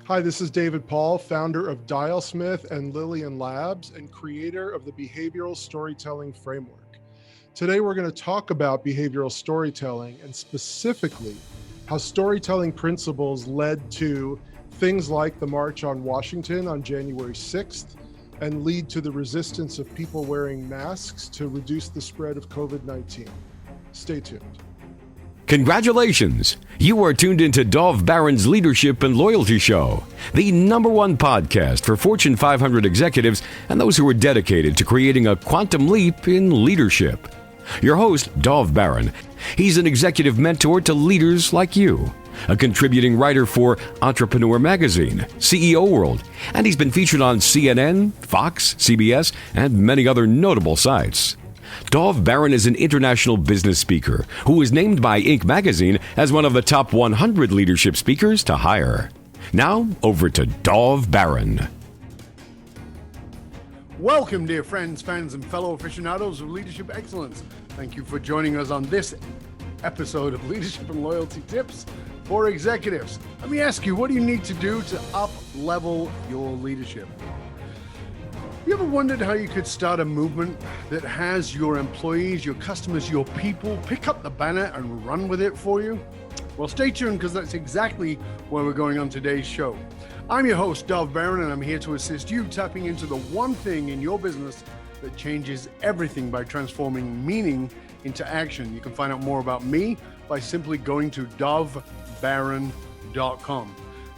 Hi, this is David Paull, founder of Dialsmith and Lillian Labs and creator of the Behavioral Storytelling Framework. Today, we're going to talk about behavioral storytelling and specifically how storytelling principles led to things like the March on Washington on January 6th and lead to the resistance of people wearing masks to reduce the spread of COVID-19. Stay tuned. Congratulations! You are tuned into Dov Baron's Leadership and Loyalty Show, the #1 podcast for Fortune 500 executives and those who are dedicated to creating a quantum leap in leadership. Your host, Dov Baron, he's an executive mentor to leaders like you, a contributing writer for Entrepreneur Magazine, CEO World, and he's been featured on CNN, Fox, CBS, and many other notable sites. Dov Baron is an international business speaker who was named by Inc. magazine as one of the top 100 leadership speakers to hire. Now, over to Dov Baron. Welcome, dear friends, fans, and fellow aficionados of leadership excellence. Thank you for joining us on this episode of Leadership and Loyalty Tips for Executives. Let me ask you, what do you need to do to up-level your leadership? You ever wondered how you could start a movement that has your employees, your customers, your people pick up the banner and run with it for you? Well, stay tuned because that's exactly where we're going on today's show. I'm your host, Dov Baron, and I'm here to assist you tapping into the one thing in your business that changes everything by transforming meaning into action. You can find out more about me by simply going to dovbaron.com.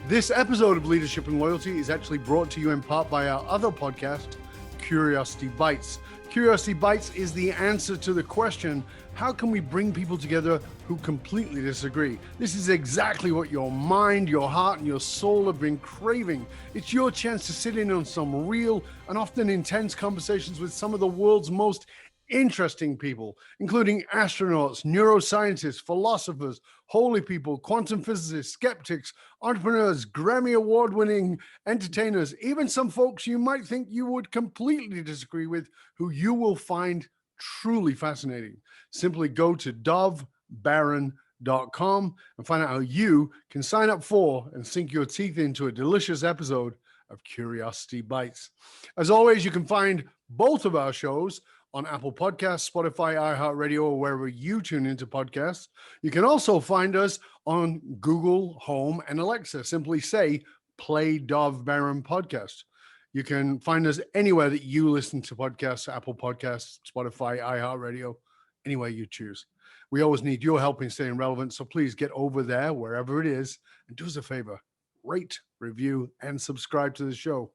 This episode of Leadership and Loyalty is actually brought to you in part by our other podcast, Curiosity Bites. Curiosity Bites is the answer to the question, how can we bring people together who completely disagree? This is exactly what your mind, your heart, and your soul have been craving. It's your chance to sit in on some real and often intense conversations with some of the world's most interesting people, including astronauts, neuroscientists, philosophers, holy people, quantum physicists, skeptics, entrepreneurs, Grammy award-winning entertainers, even some folks you might think you would completely disagree with, who you will find truly fascinating. Simply go to dovbaron.com and find out how you can sign up for and sink your teeth into a delicious episode of Curiosity Bites. As always, you can find both of our shows on Apple Podcasts, Spotify, iHeartRadio, or wherever you tune into podcasts. You can also find us on Google Home and Alexa. Simply say, play Dov Baron podcast. You can find us anywhere that you listen to podcasts, Apple Podcasts, Spotify, iHeartRadio, anywhere you choose. We always need your help in staying relevant, so please get over there, wherever it is, and do us a favor, rate, review, and subscribe to the show.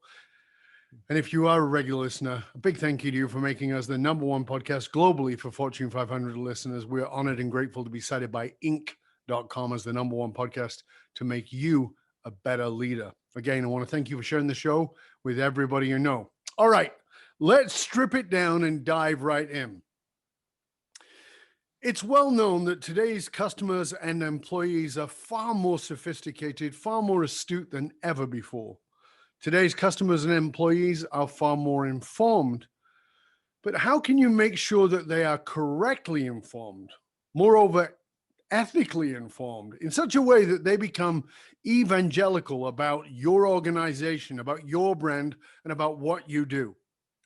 And if you are a regular listener, a big thank you to you for making us the #1 podcast globally for Fortune 500 listeners. We're honored and grateful to be cited by Inc.com as the #1 podcast to make you a better leader. Again, I want to thank you for sharing the show with everybody you know. All right, let's strip it down and dive right in. It's well known that today's customers and employees are far more sophisticated, far more astute than ever before. Today's customers and employees are far more informed, but how can you make sure that they are correctly informed, moreover, ethically informed, in such a way that they become evangelical about your organization, about your brand, and about what you do?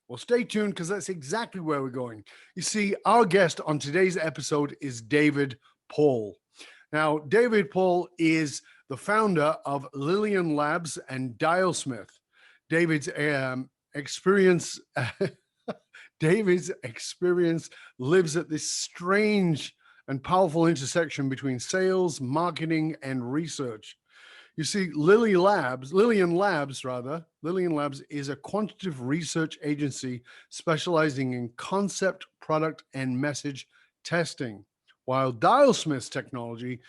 Well, stay tuned because that's exactly where we're going. You see, our guest on today's episode is David Paull. Now, David Paull is the founder of Lillian Labs and Dialsmith. David's experience lives at this strange and powerful intersection between sales, marketing, and research. You see, Lillian Labs is a quantitative research agency specializing in concept, product, and message testing, while Dialsmith's technology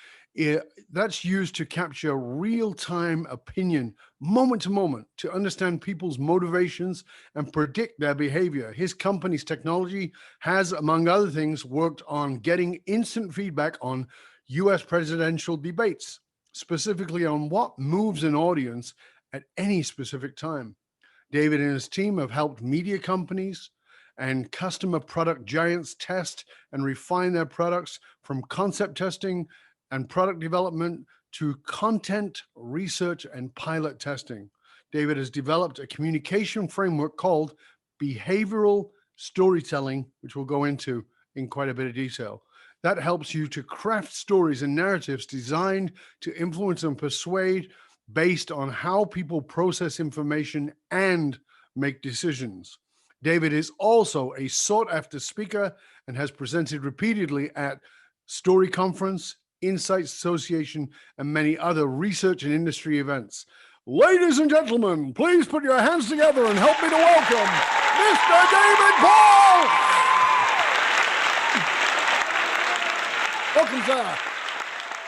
that's used to capture real-time opinion, moment to moment, to understand people's motivations and predict their behavior. His company's technology has, among other things, worked on getting instant feedback on U.S. presidential debates, specifically on what moves an audience at any specific time. David and his team have helped media companies and customer product giants test and refine their products from concept testing and product development to content research and pilot testing. David has developed a communication framework called behavioral storytelling, which we'll go into in quite a bit of detail. That helps you to craft stories and narratives designed to influence and persuade based on how people process information and make decisions. David is also a sought-after speaker and has presented repeatedly at Story Conference, Insights Association, and many other research and industry events. Ladies and gentlemen, please put your hands together and help me to welcome Mr. David Paull! Welcome, sir.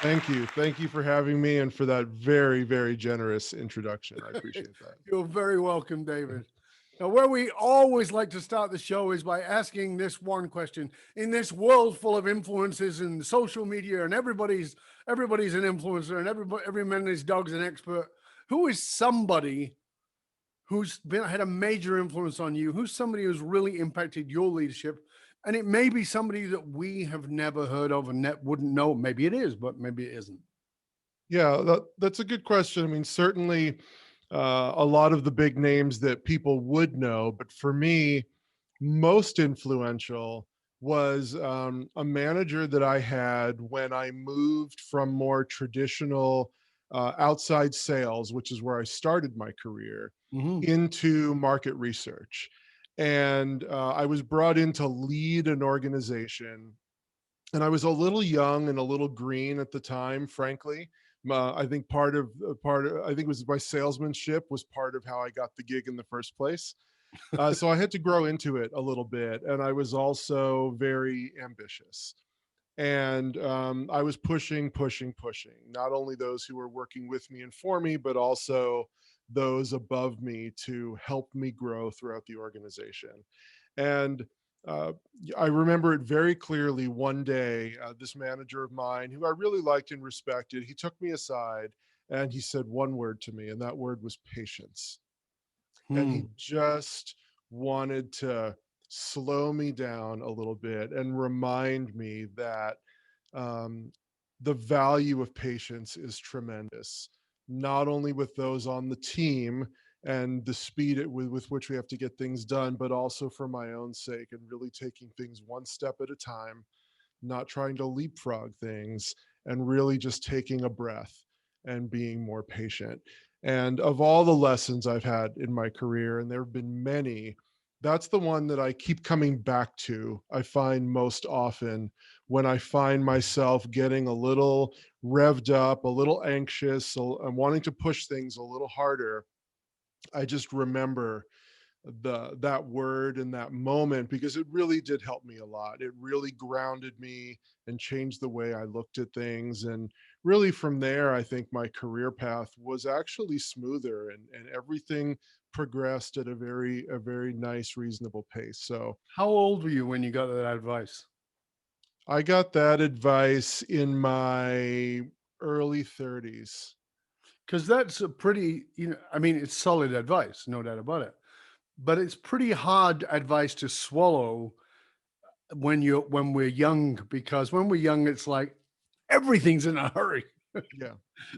Thank you. Thank you for having me and for that very, very generous introduction. I appreciate that. You're very welcome, David. Now, where we always like to start the show is by asking this one question. In this world full of influences and social media, and everybody's an influencer, and every man and his dog's an expert, who is somebody who's had a major influence on you? Who's somebody who's really impacted your leadership? And it may be somebody that we have never heard of and wouldn't know. Maybe it is, but maybe it isn't. Yeah, that's a good question. I mean, certainly a lot of the big names that people would know, but for me, most influential was a manager that I had when I moved from more traditional outside sales, which is where I started my career, into market research. And I was brought in to lead an organization. And I was a little young and a little green at the time, frankly. I think I think it was my salesmanship was part of how I got the gig in the first place. So I had to grow into it a little bit. And I was also very ambitious. And I was pushing, not only those who were working with me and for me, but also those above me to help me grow throughout the organization. And I remember it very clearly one day, this manager of mine who I really liked and respected, he took me aside and he said one word to me, and that word was patience. And he just wanted to slow me down a little bit and remind me that the value of patience is tremendous, not only with those on the team and the speed with which we have to get things done, but also for my own sake and really taking things one step at a time, not trying to leapfrog things, and really just taking a breath and being more patient. And of all the lessons I've had in my career, and there have been many, that's the one that I keep coming back to. I find most often when I find myself getting a little revved up, a little anxious, and wanting to push things a little harder. I just remember that word and that moment because it really did help me a lot. It really grounded me and changed the way I looked at things. And really from there, I think my career path was actually smoother and everything progressed at a very nice, reasonable pace. So how old were you when you got that advice? I got that advice in my early 30s. Because that's a pretty, I mean, it's solid advice, no doubt about it. But it's pretty hard advice to swallow when we're young, because when we're young, it's like everything's in a hurry. Yeah.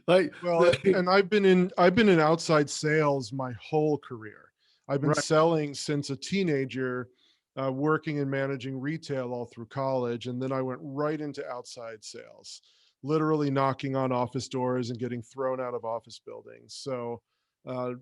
Like, well, and I've been in outside sales my whole career. I've been Right. selling since a teenager, working and managing retail all through college. And then I went right into outside sales, literally knocking on office doors and getting thrown out of office buildings. So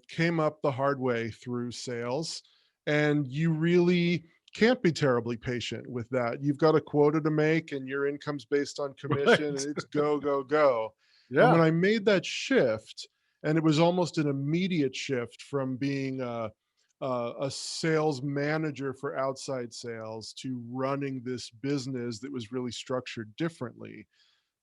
came up the hard way through sales. And you really can't be terribly patient with that. You've got a quota to make and your income's based on commission, Right. and it's go, go, go. And Yeah. when I made that shift, and it was almost an immediate shift from being a sales manager for outside sales to running this business that was really structured differently,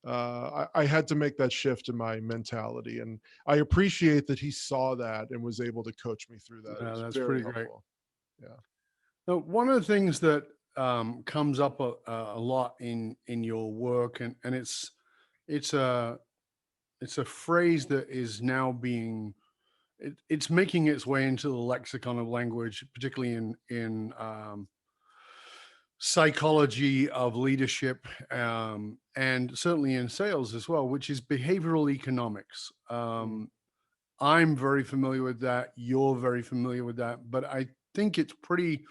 I had to make that shift in my mentality. And I appreciate that he saw that and was able to coach me through that. Yeah, It was that's very pretty great. helpful. Yeah. Now, one of the things that comes up a lot in your work, and it's a phrase that is now being it's making its way into the lexicon of language, particularly in psychology of leadership, and certainly in sales as well, which is behavioral economics. Mm. I'm very familiar with that. You're very familiar with that, but I think it's pretty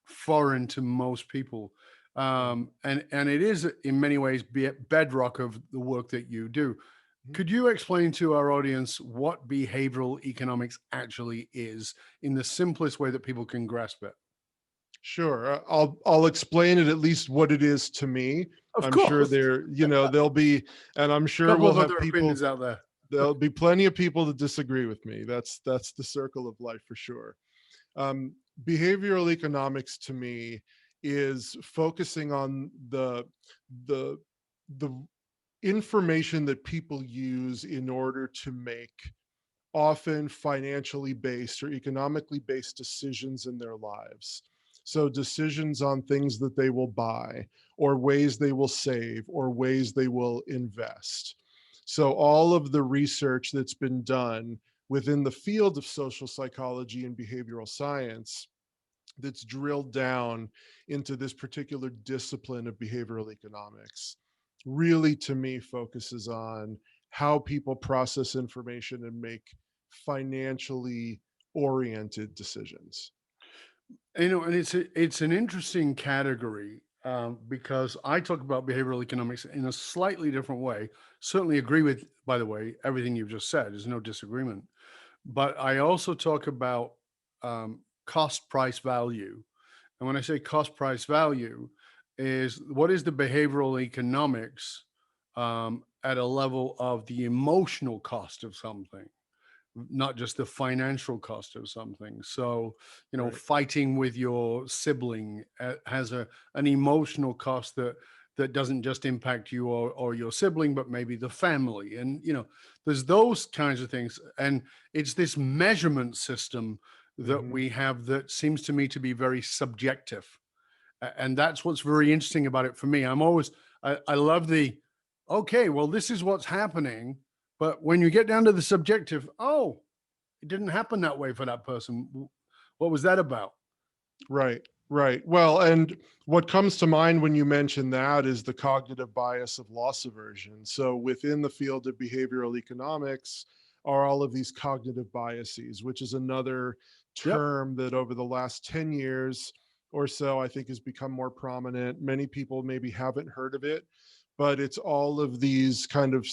foreign to most people. Mhm. And it is in many ways bedrock of the work that you do. Mhm. Could you explain to our audience what behavioral economics actually is in the simplest way that people can grasp it? Sure. I'll explain it, at least what it is to me. Of I'm sure course, there, there'll be, and I'm a sure couple we'll of have other people, opinions out there. there'll be plenty of people that disagree with me. That's the circle of life for sure. Um, Behavioral economics to me is focusing on the the information that people use in order to make often financially based or economically based decisions in their lives. So, decisions on things that they will buy, or ways they will save, or ways they will invest. So, all of the research that's been done within the field of social psychology and behavioral science that's drilled down into this particular discipline of behavioral economics really, to me, focuses on how people process information and make financially oriented decisions. And it's an interesting category, because I talk about behavioral economics in a slightly different way. Certainly agree with, by the way, everything you've just said. There's no disagreement. But I also talk about cost price value. And when I say cost price value, is what is the behavioral economics at a level of the emotional cost of something, not just the financial cost of something. So, Right. fighting with your sibling has an emotional cost that doesn't just impact you or your sibling, but maybe the family. And there's those kinds of things. And it's this measurement system that Hmm. we have that seems to me to be very subjective. And that's what's very interesting about it for me. I love the, okay, well, this is what's happening. But when you get down to the subjective, oh, it didn't happen that way for that person. What was that about? Right. Right. Well, and what comes to mind when you mention that is the cognitive bias of loss aversion. So, within the field of behavioral economics are all of these cognitive biases, which is another Yep. term that over the last 10 years or so, I think has become more prominent. Many people maybe haven't heard of it, but it's all of these kind of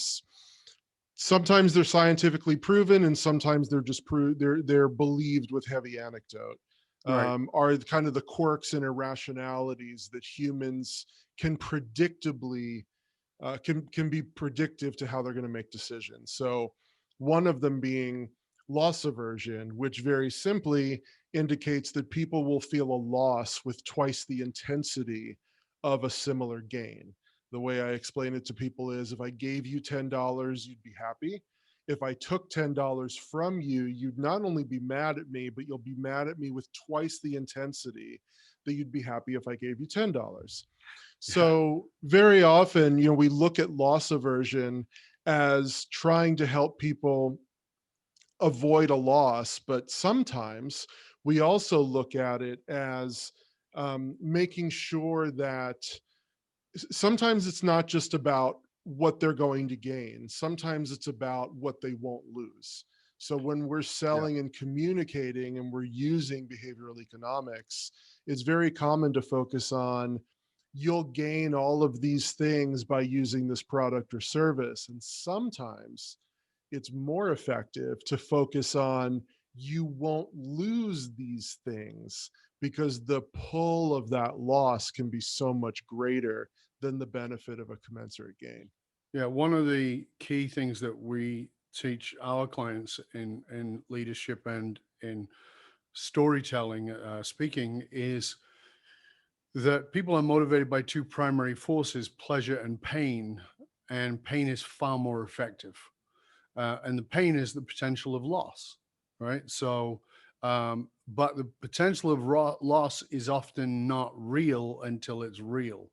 sometimes they're scientifically proven and sometimes they're just they're believed with heavy anecdote, Right. are kind of the quirks and irrationalities that humans can predictably can be predictive to how they're going to make decisions. So one of them being loss aversion, which very simply indicates that people will feel a loss with twice the intensity of a similar gain. The way I explain it to people is if I gave you $10, you'd be happy. If I took $10 from you, you'd not only be mad at me, but you'll be mad at me with twice the intensity that you'd be happy if I gave you $10. Yeah. So very often, we look at loss aversion as trying to help people avoid a loss, but sometimes we also look at it as making sure that sometimes it's not just about what they're going to gain. Sometimes it's about what they won't lose. So when we're Yeah. selling and communicating and we're using behavioral economics, it's very common to focus on you'll gain all of these things by using this product or service. And sometimes it's more effective to focus on you won't lose these things because the pull of that loss can be so much greater than the benefit of a commensurate gain. Yeah. One of the key things that we teach our clients in leadership and in storytelling, speaking, is that people are motivated by two primary forces, pleasure and pain is far more effective. And the pain is the potential of loss, right? So, but the potential of loss is often not real until it's real.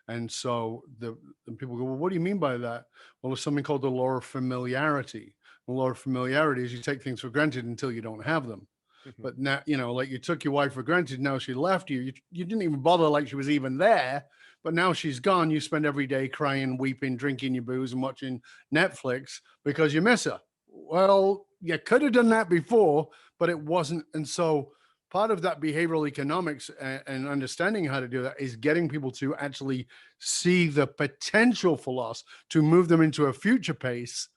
And so the people go, well, what do you mean by that? Well, there's something called the law of familiarity. The law of familiarity is you take things for granted until you don't have them. Mhm. But now, like you took your wife for granted. Now she left you. You didn't even bother like she was even there. But now she's gone. You spend every day crying, weeping, drinking your booze and watching Netflix because you miss her. Well, you could have done that before, but it wasn't. And so part of that behavioral economics and understanding how to do that is getting people to actually see the potential for loss to move them into a future pace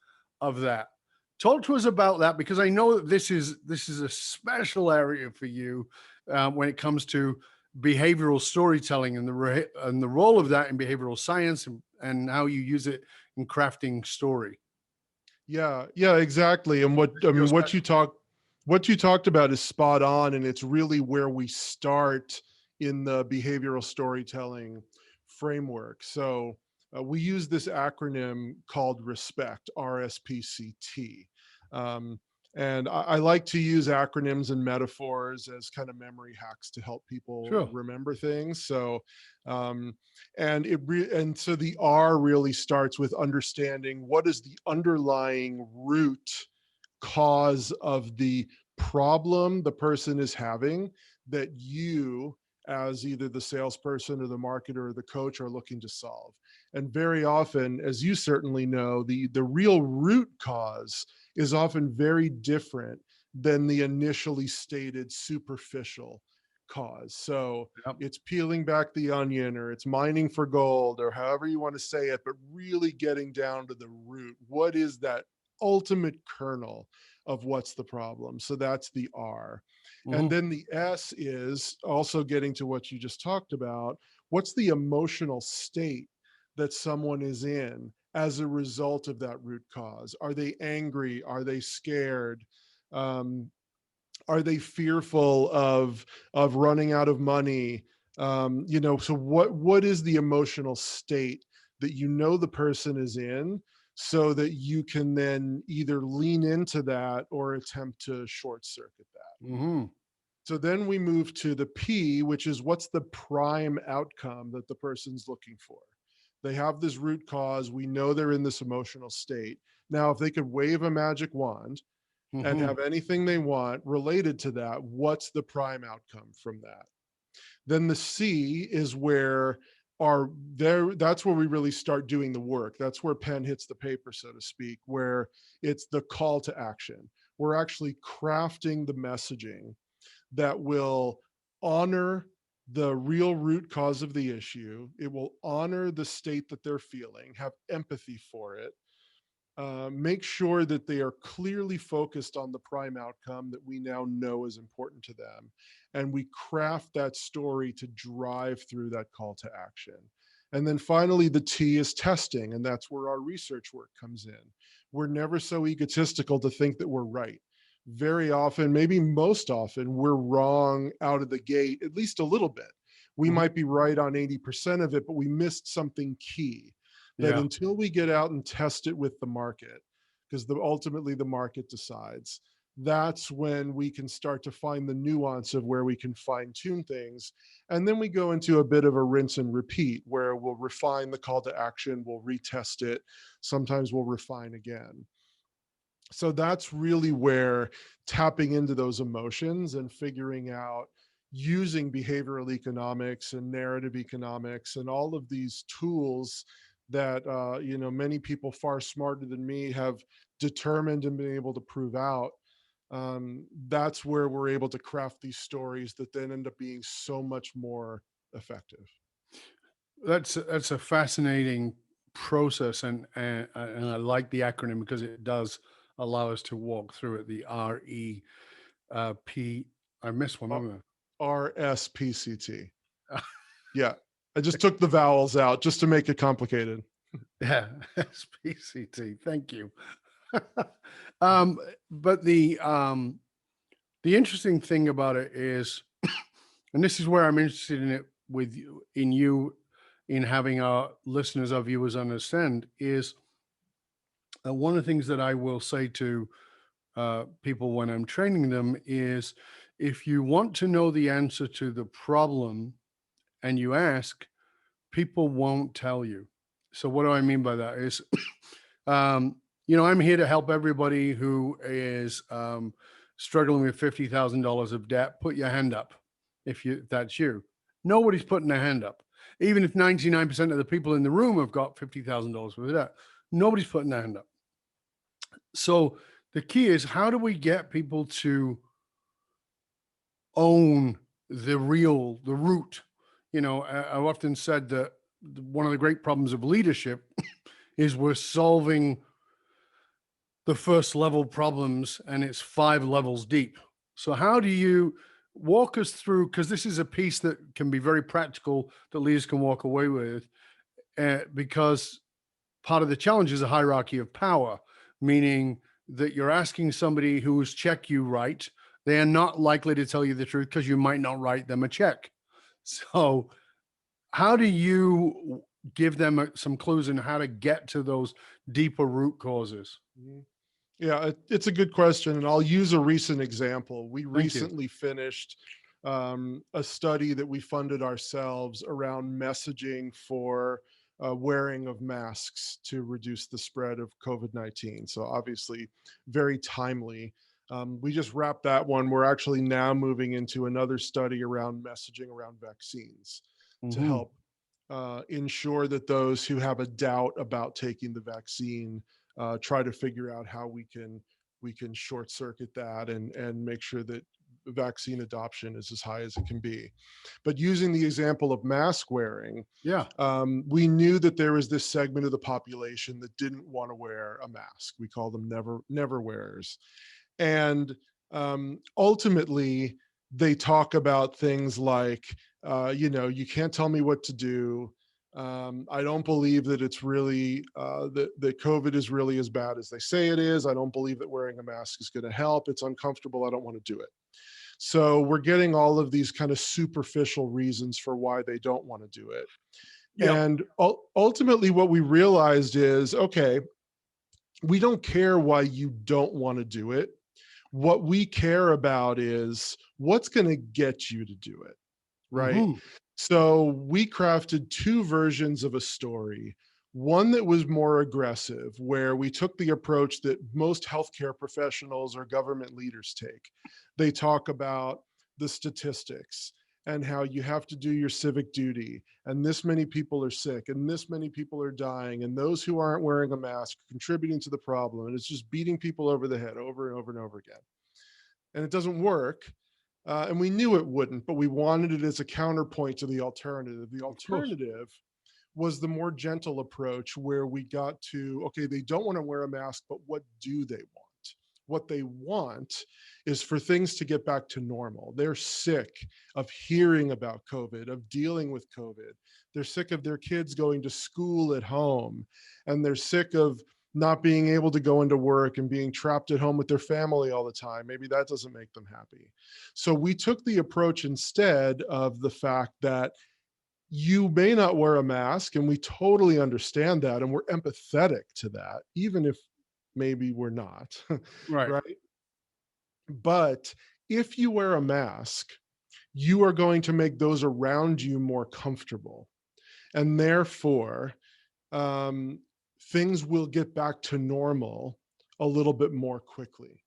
of that. Talk to us about that, because I know that this is a special area for you when it comes to behavioral storytelling and the role of that in behavioral science, and how you use it in crafting story. Yeah, exactly. And Your what you talked about is spot on, and it's really where we start in the behavioral storytelling framework. So we use this acronym called RESPECT, RSPCT. Um, and I like to use acronyms and metaphors as kind of memory hacks to help people Sure. remember things. So um, and so the R really starts with understanding what is the underlying root cause of the problem the person is having, that you as either the salesperson or the marketer or the coach are looking to solve. And very often, as you certainly know, the real root cause is often very different than the initially stated superficial cause. So Yep. it's peeling back the onion, or it's mining for gold, or however you want to say it, but really getting down to the root. What is that ultimate kernel of what's the problem? So that's the R. And Mhm. then the S is also getting to what you just talked about. What's the emotional state that someone is in as a result of that root cause? Are they angry? Are they scared? Um, are they fearful of running out of money? So what is the emotional state that the person is in, so that you can then either lean into that or attempt to short circuit that. Mhm. So then we move to the P, which is what's the prime outcome that the person's looking for. They have this root cause. We know they're in this emotional state. Now, if they could wave a magic wand and Mhm. have anything they want related to that, what's the prime outcome from that? Then the C is where that's where we really start doing the work. That's where pen hits the paper, so to speak, where it's the call to action. We're actually crafting the messaging that will honor the real root cause of the issue. It will honor the state that they're feeling, have empathy for it, make sure that they are clearly focused on the prime outcome that we now know is important to them. And we craft that story to drive through that call to action. And then finally, the T is testing. And that's where our research work comes in. We're never so egotistical to think that we're right. Very often, maybe most often, we're wrong out of the gate, at least a little bit. We Mhm. might be right on 80% of it, but we missed something key that Yeah. until we get out and test it with the market, because ultimately the market decides, that's when we can start to find the nuance of where we can fine tune things. And then we go into a bit of a rinse and repeat, where we'll refine the call to action, we'll retest it, sometimes we'll refine again. So that's really where tapping into those emotions and figuring out, using behavioral economics and narrative economics and all of these tools that many people far smarter than me have determined and been able to prove out. That's where we're able to craft these stories that then end up being so much more effective. That's a fascinating process, and I like the acronym because it does allow us to walk through it. The P. I missed one, haven't RSPCT. I? Yeah, I just took the vowels out just to make it complicated. Yeah, SPCT. Thank you. um, but the interesting thing about it is, and this is where I'm interested in it with you, in having our listeners, our viewers understand, is one of the things that I will say to people when I'm training them is, if you want to know the answer to the problem and you ask, people won't tell you. So what do I mean by that is, I'm here to help everybody who is struggling with $50,000 of debt, put your hand up if that's you. Nobody's putting their hand up. Even if 99% of the people in the room have got $50,000 worth of debt, nobody's putting their hand up. So the key is, how do we get people to own the root? I've often said that one of the great problems of leadership is we're solving the first level problems and it's 5 levels deep. So how do you walk us through, because this is a piece that can be very practical that leaders can walk away with, because part of the challenge is a hierarchy of power, meaning that you're asking somebody who's check you right. They are not likely to tell you the truth because you might not write them a check. So how do you give them some clues on how to get to those deeper root causes? Yeah, it's a good question, and I'll use a recent example. We Thank you. recently finished a study that we funded ourselves around messaging for wearing of masks to reduce the spread of COVID-19. So obviously, very timely. We just wrapped that one. We're actually now moving into another study around messaging around vaccines to help ensure that those who have a doubt about taking the vaccine try to figure out how we can short circuit that and make sure that vaccine adoption is as high as it can be. But using the example of mask wearing, we knew that there was this segment of the population that didn't want to wear a mask. We call them never wearers, and ultimately they talk about things like, you can't tell me what to do. I don't believe that it's really that COVID is really as bad as they say it is. I don't believe that wearing a mask is going to help. It's uncomfortable. I don't want to do it. So we're getting all of these kind of superficial reasons for why they don't want to do it. Yep. And ultimately what we realized is, okay, we don't care why you don't want to do it. What we care about is what's going to get you to do it, right? So we crafted 2 versions of a story. One that was more aggressive, where we took the approach that most healthcare professionals or government leaders take. They talk about the statistics and how you have to do your civic duty, and this many people are sick, and this many people are dying, and those who aren't wearing a mask are contributing to the problem, and it's just beating people over the head over and over and over again. And it doesn't work. And we knew it wouldn't, but we wanted it as a counterpoint to the alternative. The alternative was the more gentle approach, where we got to, okay, they don't want to wear a mask, but what do they want? What they want is for things to get back to normal. They're sick of hearing about COVID, of dealing with COVID. They're sick of their kids going to school at home, and they're sick of not being able to go into work and being trapped at home with their family all the time. Maybe that doesn't make them happy. So we took the approach instead of the fact that you may not wear a mask, and we totally understand that, and we're empathetic to that, even if maybe we're not. Right? But if you wear a mask, you are going to make those around you more comfortable. And therefore, things will get back to normal a little bit more quickly.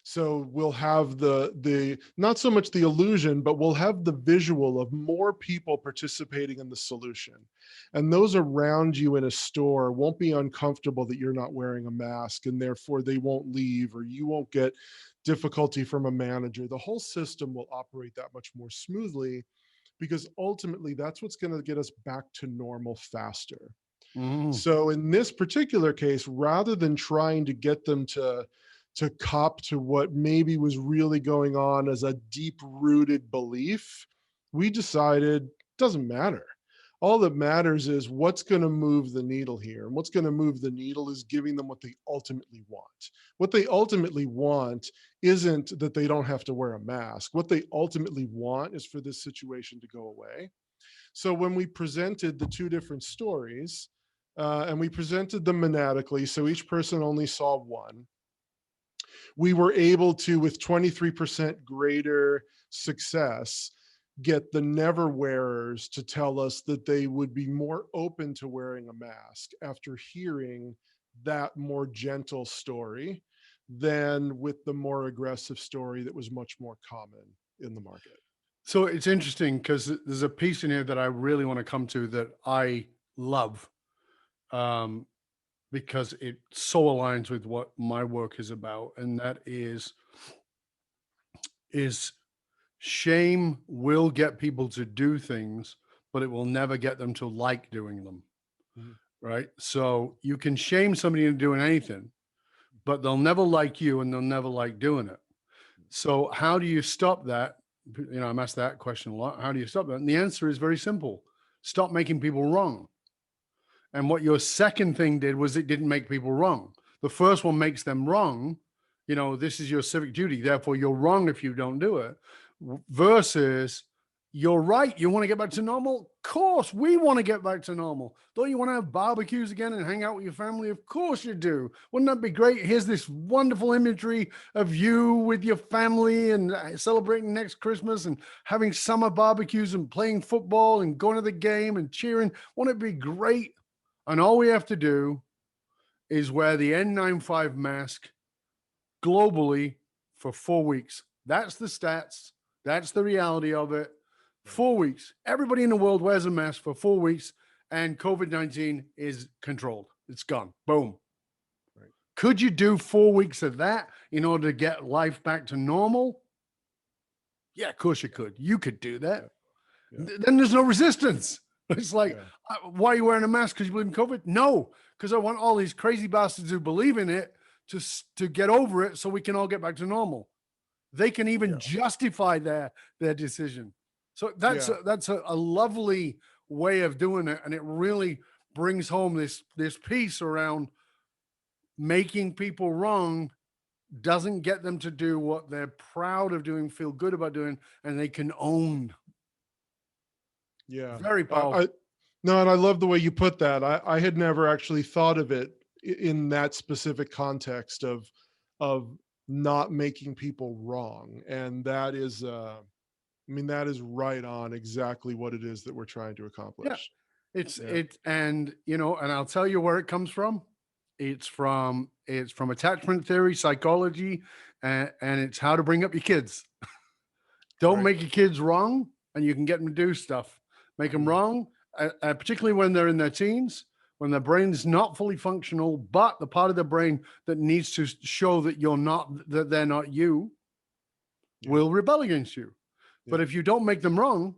So we'll have the not so much the illusion, but we'll have the visual of more people participating in the solution. And those around you in a store won't be uncomfortable that you're not wearing a mask, and therefore they won't leave, or you won't get difficulty from a manager. The whole system will operate that much more smoothly, because ultimately that's what's going to get us back to normal faster. So in this particular case, rather than trying to get them to cop to what maybe was really going on as a deep-rooted belief, we decided it doesn't matter. All that matters is what's going to move the needle here. And what's going to move the needle is giving them what they ultimately want. What they ultimately want isn't that they don't have to wear a mask. What they ultimately want is for this situation to go away. So when we presented the 2 different stories, and we presented them monadically, so each person only saw one, we were able to, with 23% greater success, get the never wearers to tell us that they would be more open to wearing a mask after hearing that more gentle story than with the more aggressive story that was much more common in the market. So it's interesting because there's a piece in here that I really want to come to that I love, because it so aligns with what my work is about, and that is shame will get people to do things, but it will never get them to like doing them. Mhm. Right? So you can shame somebody into doing anything, but they'll never like you and they'll never like doing it. So how do you stop that? I'm asked that question a lot. How do you stop that? And the answer is very simple. Stop making people wrong. And what your second thing did was it didn't make people wrong. The first one makes them wrong. This is your civic duty. Therefore, you're wrong if you don't do it. Versus, you're right. You want to get back to normal? Of course, we want to get back to normal. Don't you want to have barbecues again and hang out with your family? Of course you do. Wouldn't that be great? Here's this wonderful imagery of you with your family and celebrating next Christmas and having summer barbecues and playing football and going to the game and cheering. Wouldn't it be great? And all we have to do is wear the N95 mask globally for 4 weeks. That's the stats. That's the reality of it. 4 weeks. Everybody in the world wears a mask for 4 weeks, and COVID-19 is controlled. It's gone. Boom. Right. Could you do 4 weeks of that in order to get life back to normal? Yeah, of course you could. You could do that. Yeah. Then there's no resistance. It's like, why are you wearing a mask? Because you believe in COVID? No, because I want all these crazy bastards who believe in it to get over it so we can all get back to normal. They can even justify their decision. So that's a lovely way of doing it. And it really brings home this piece around making people wrong doesn't get them to do what they're proud of doing, feel good about doing, and they can own. Yeah. Very powerful. No, and I love the way you put that. I had never actually thought of it in that specific context of not making people wrong. And that is, that is right on exactly what it is that we're trying to accomplish. Yeah. And I'll tell you where it comes from. It's from attachment theory, psychology, and it's how to bring up your kids. Don't make your kids wrong, and you can get them to do stuff. Make them wrong, particularly when they're in their teens, when their brain's not fully functional, but the part of the brain that needs to show that they're not you, will rebel against you. Yeah. But if you don't make them wrong,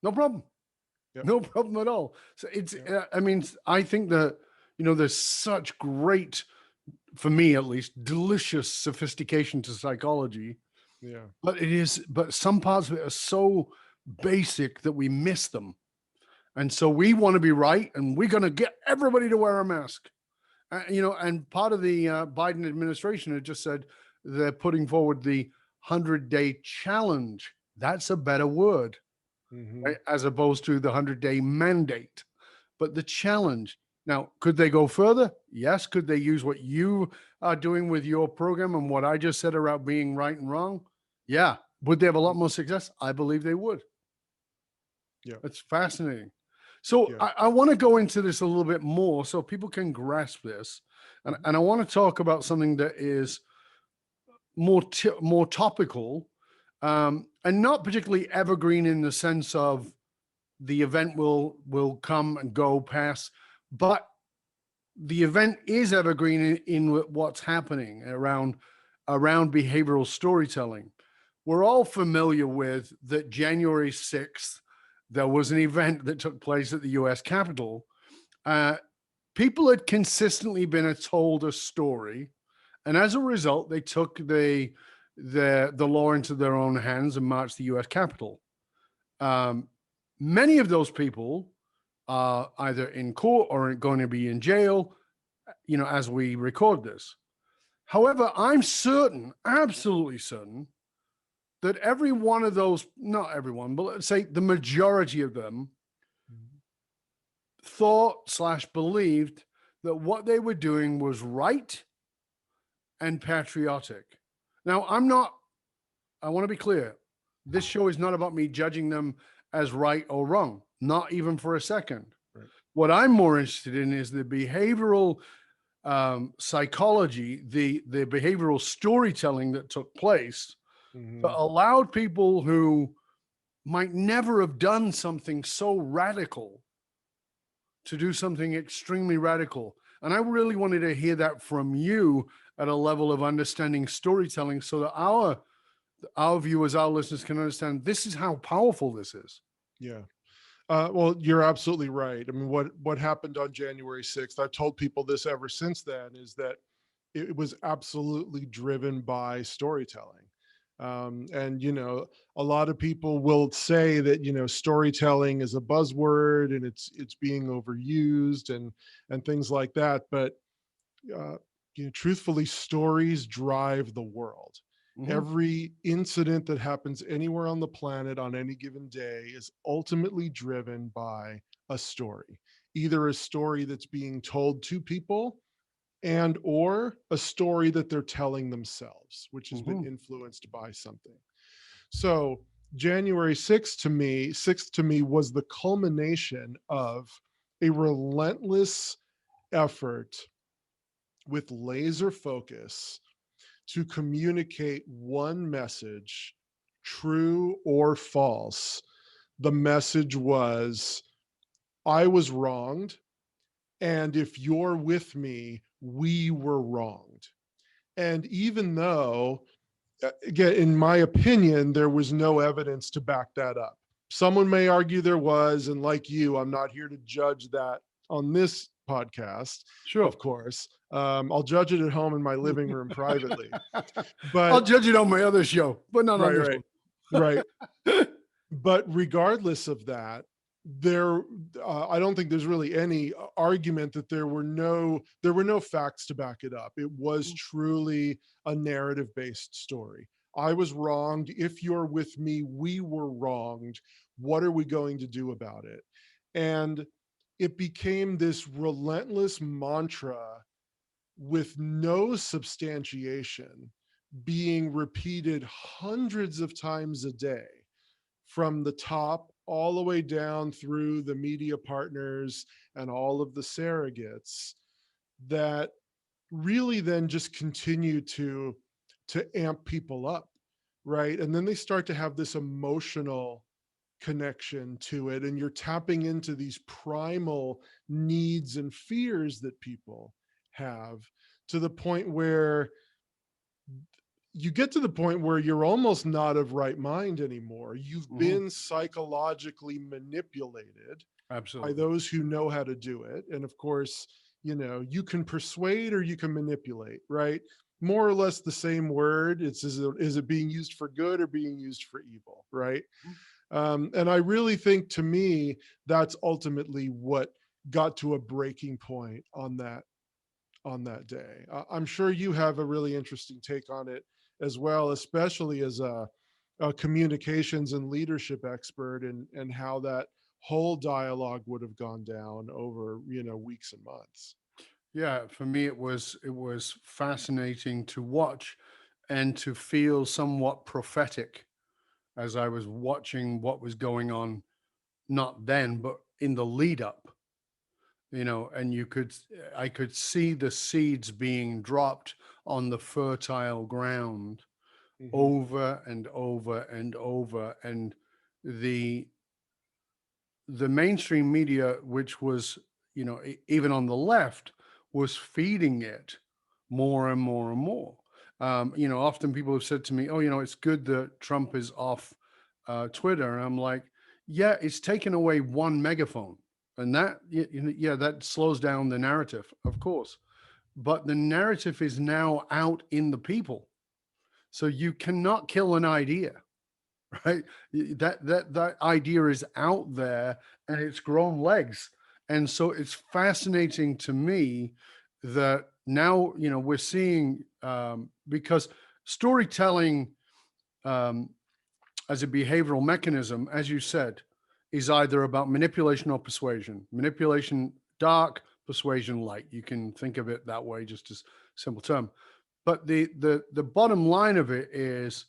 no problem. Yep. No problem at all. So it's, I think that, there's such great, for me at least, delicious sophistication to psychology. Yeah. But some parts of it are so basic that we miss them. And so we want to be right, and we're going to get everybody to wear a mask. And part of the Biden administration had just said they're putting forward the 100-day challenge. That's a better word, right? As opposed to the 100-day mandate. But the challenge. Now, could they go further? Yes. Could they use what you are doing with your program and what I just said about being right and wrong? Yeah. Would they have a lot more success? I believe they would. Yeah. It's fascinating. So I want to go into this a little bit more so people can grasp this. And I want to talk about something that is more topical, and not particularly evergreen in the sense of the event will come and go pass, but the event is evergreen in what's happening around behavioral storytelling. We're all familiar with that January 6th, there was an event that took place at the US Capitol. People had consistently been told a story, and as a result, they took the law into their own hands and marched the US Capitol. Many of those people are either in court or going to be in jail, as we record this. However, I'm certain, absolutely certain, that every one of those, not everyone, but let's say the majority of them, thought/believed that what they were doing was right and patriotic. Now, I want to be clear. This show is not about me judging them as right or wrong, not even for a second. Right. What I'm more interested in is the behavioral psychology, the behavioral storytelling that took place, Mhm. that allowed people who might never have done something so radical to do something extremely radical. And I really wanted to hear that from you at a level of understanding storytelling, so that our viewers, our listeners can understand this is how powerful this is. Yeah. Well, you're absolutely right. I mean, what happened on January 6th, I've told people this ever since then, is that it was absolutely driven by storytelling. And, a lot of people will say that, storytelling is a buzzword and it's being overused and things like that. But, uh, truthfully, stories drive the world. Mhm. Every incident that happens anywhere on the planet on any given day is ultimately driven by a story, either a story that's being told to people and or a story that they're telling themselves, which has been Mhm. influenced by something. So January 6th to me was the culmination of a relentless effort with laser focus to communicate one message, true or false. The message was, I was wronged. And if you're with me, we were wronged. And even though, again, in my opinion, there was no evidence to back that up. Someone may argue there was. And like you, I'm not here to judge that on this podcast, Sure. of course. I'll judge it at home in my living room privately. I'll But judge it on my other show, but not on right, this right, right. But regardless of that, there, I don't think there's really any argument that there were no facts to back it up. It was truly a narrative based story. I was wronged. If you're with me, we were wronged. What are we going to do about it? And it became this relentless mantra with no substantiation, being repeated hundreds of times a day, from the top all the way down through the media partners and all of the surrogates, that really then just continue to amp people up, right? And then they start to have this emotional connection to it, and you're tapping into these primal needs and fears that people have, to the point where you get to the point where you're almost not of right mind anymore. You've Mhm. been psychologically manipulated by Absolutely. those who know how to do it. And of course, you can persuade or you can manipulate, right? More or less the same word. It's, is it being used for good or being used for evil, right? And I really think, to me, that's ultimately what got to a breaking point on that day. I'm sure you have a really interesting take on it as well, especially as a communications and leadership expert, and how that whole dialogue would have gone down over weeks and months. Yeah, for me it was fascinating to watch and to feel somewhat prophetic as I was watching what was going on, not then, but in the lead up, and I could see the seeds being dropped on the fertile ground Hmm. over and over and over. And the the mainstream media, which was, even on the left, was feeding it more and more and more. Often people have said to me, "Oh, it's good that Trump is off Twitter," and I'm like, "Yeah, it's taken away one megaphone, and yeah, that slows down the narrative, of course, but the narrative is now out in the people, so you cannot kill an idea." Right? That idea is out there and it's grown legs. And so it's fascinating to me that now, we're seeing, because storytelling, um, as a behavioral mechanism, as you said, is either about manipulation or persuasion. Manipulation dark, persuasion light. You can think of it that way, just as simple term. But the bottom line of it is,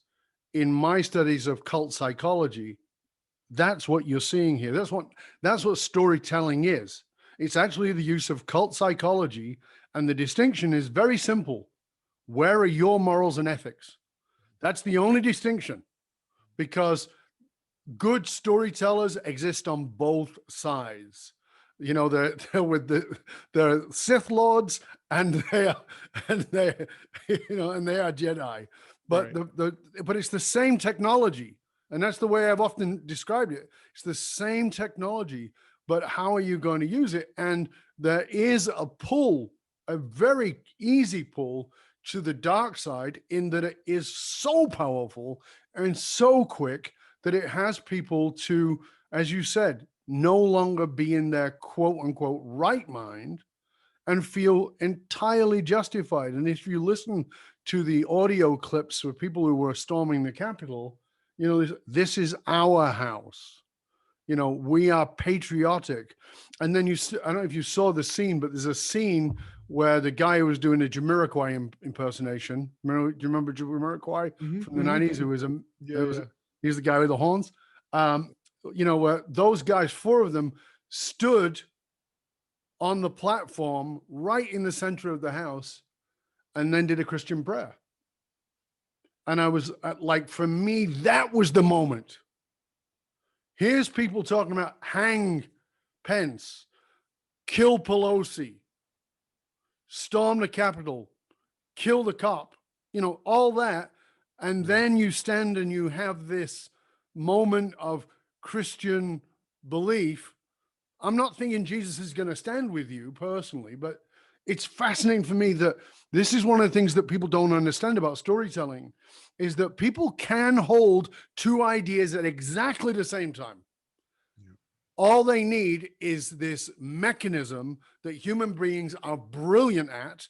in my studies of cult psychology, that's what you're seeing here. That's what storytelling is. It's actually the use of cult psychology And the distinction is very simple. Where are your morals and ethics? That's the only distinction, because good storytellers exist on both sides. You know, they're with the Sith Lords, and they are Jedi. But Right. but it's the same technology. And that's the way I've often described it. It's the same technology, but how are you going to use it? And there is a pull, a very easy pull to the dark side, in that it is so powerful and so quick that it has people to, as you said, no longer be in their quote unquote right mind and feel entirely justified. And if you listen to the audio clips of people who were storming the Capitol, you know, this is our house. You know, we are patriotic. And then I don't know if you saw the scene, but there's a scene where the guy who was doing a Jamiroquai impersonation. Do you remember Jamiroquai from the 90s? Who was he's the guy with the horns. You know, where those guys, four of them, stood on the platform right in the center of the house and then did a Christian prayer. And I was like, for me, that was the moment. Here's people talking about hang Pence, kill Pelosi, storm the Capitol, kill the cop, you know, all that. And then you stand and you have this moment of Christian belief. I'm not thinking Jesus is going to stand with you personally, but it's fascinating for me that this is one of the things that people don't understand about storytelling, is that people can hold two ideas at exactly the same time. Yeah. All they need is this mechanism that human beings are brilliant at,